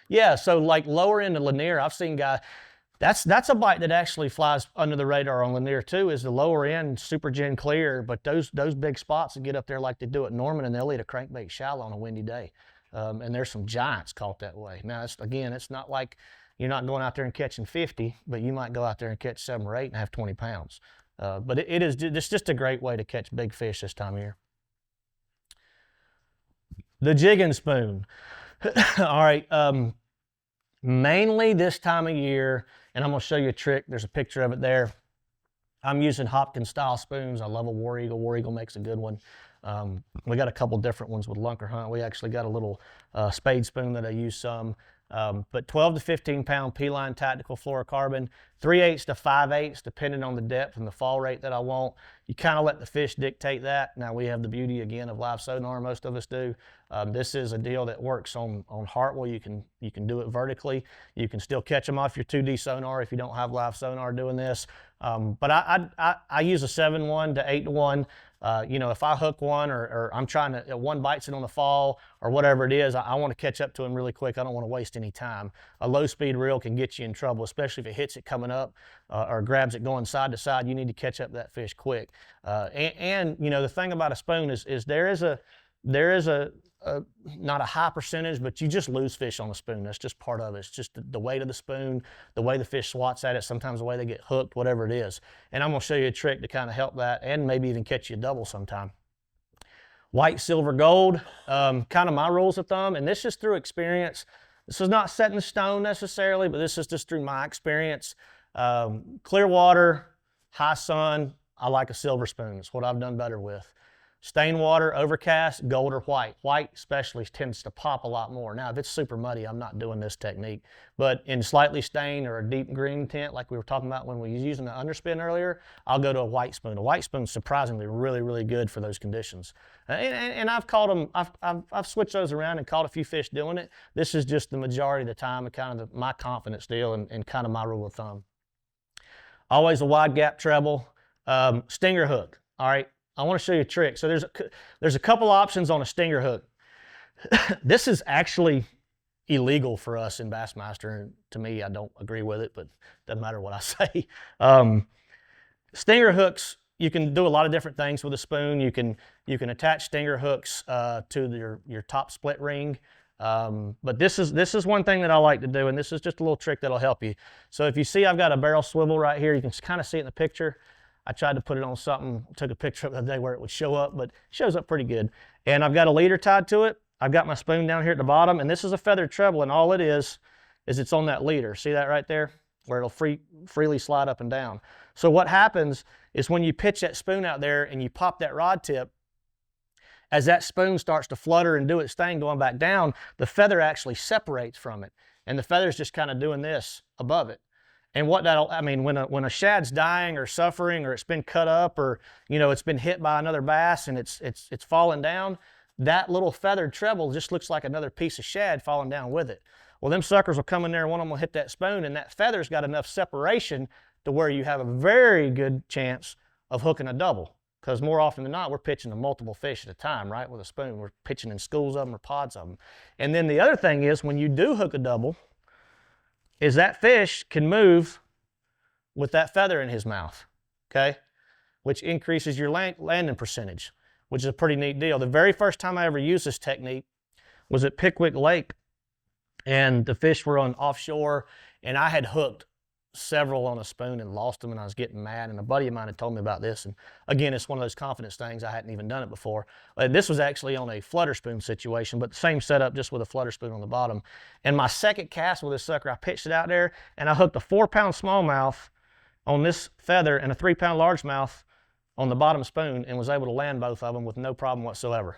Yeah, so like lower into Lanier, I've seen guys, that's a bite that actually flies under the radar on Lanier too, is the lower end super gin clear, but those big spots that get up there like they do at Norman, and they'll eat a crankbait shallow on a windy day. And there's some giants caught that way. Now, it's not like you're not going out there and catching 50, but you might go out there and catch 7 or 8 and have 20 pounds. But it's just a great way to catch big fish this time of year. The jigging spoon. All right, mainly this time of year, and I'm gonna show you a trick. There's a picture of it there. I'm using Hopkins style spoons. I love a War Eagle. War Eagle makes a good one. We got a couple different ones with Lunker Hunt. We actually got a little spade spoon that I use some. But 12 to 15 pound P-line tactical fluorocarbon, 3/8 to 5/8 depending on the depth and the fall rate that I want. You kind of let the fish dictate that. Now we have the beauty again of live sonar, most of us do. This is a deal that works on Hartwell. You can do it vertically. You can still catch them off your 2D sonar if you don't have live sonar doing this. But I use a 7-1 to 8-1. You know, if I hook one or I'm trying to, one bites it on the fall or whatever it is, I want to catch up to him really quick. I don't want to waste any time. A low speed reel can get you in trouble, especially if it hits it coming up or grabs it going side to side. You need to catch up that fish quick. And you know, the thing about a spoon is there is a not a high percentage, but you just lose fish on the spoon. That's just part of it. It's just the weight of the spoon, the way the fish swats at it, sometimes the way they get hooked, whatever it is. And I'm gonna show you a trick to kind of help that and maybe even catch you a double sometime. White, silver, gold, kind of my rules of thumb, and this is through experience. This is not set in stone necessarily, but this is just through my experience. Clear water, high sun, I like a silver spoon. It's what I've done better with. Stained water, overcast, gold or white. White especially tends to pop a lot more. Now, if it's super muddy, I'm not doing this technique. But in slightly stained or a deep green tint, like we were talking about when we were using the underspin earlier, I'll go to a white spoon. A white spoon's surprisingly really, really good for those conditions. And I've caught them, I've switched those around and caught a few fish doing it. This is just the majority of the time and kind of my confidence deal and kind of my rule of thumb. Always a wide gap treble. Stinger hook, all right? I want to show you a trick. So there's a couple options on a stinger hook. This is actually illegal for us in Bassmaster, and to me, I don't agree with it, but doesn't matter what I say. Stinger hooks, you can do a lot of different things with a spoon. You can attach stinger hooks to your top split ring. But this is one thing that I like to do, and this is just a little trick that'll help you. So if you see I've got a barrel swivel right here, you can kind of see it in the picture. I tried to put it on something, took a picture of it the other day where it would show up, but it shows up pretty good. And I've got a leader tied to it. I've got my spoon down here at the bottom, and this is a feathered treble, and all it is it's on that leader. See that right there? Where it'll freely slide up and down. So what happens is when you pitch that spoon out there and you pop that rod tip, as that spoon starts to flutter and do its thing going back down, the feather actually separates from it. And the feather's just kind of doing this above it. And what that'll, I mean, when a shad's dying or suffering or it's been cut up or, you know, it's been hit by another bass and it's falling down, that little feathered treble just looks like another piece of shad falling down with it. Well, them suckers will come in there and one of them will hit that spoon, and that feather's got enough separation to where you have a very good chance of hooking a double. Because more often than not, we're pitching to multiple fish at a time, right, with a spoon. We're pitching in schools of them or pods of them. And then the other thing is when you do hook a double, is that fish can move with that feather in his mouth, okay? Which increases your landing percentage, which is a pretty neat deal. The very first time I ever used this technique was at Pickwick Lake, and the fish were on offshore, and I had hooked several on a spoon and lost them, and I was getting mad, and a buddy of mine had told me about this, and again, it's one of those confidence things. I hadn't even done it before. This was actually on a flutter spoon situation, but the same setup, just with a flutter spoon on the bottom. And my second cast with this sucker, I pitched it out there, and I hooked a 4-pound smallmouth on this feather and a 3-pound largemouth on the bottom spoon and was able to land both of them with no problem whatsoever.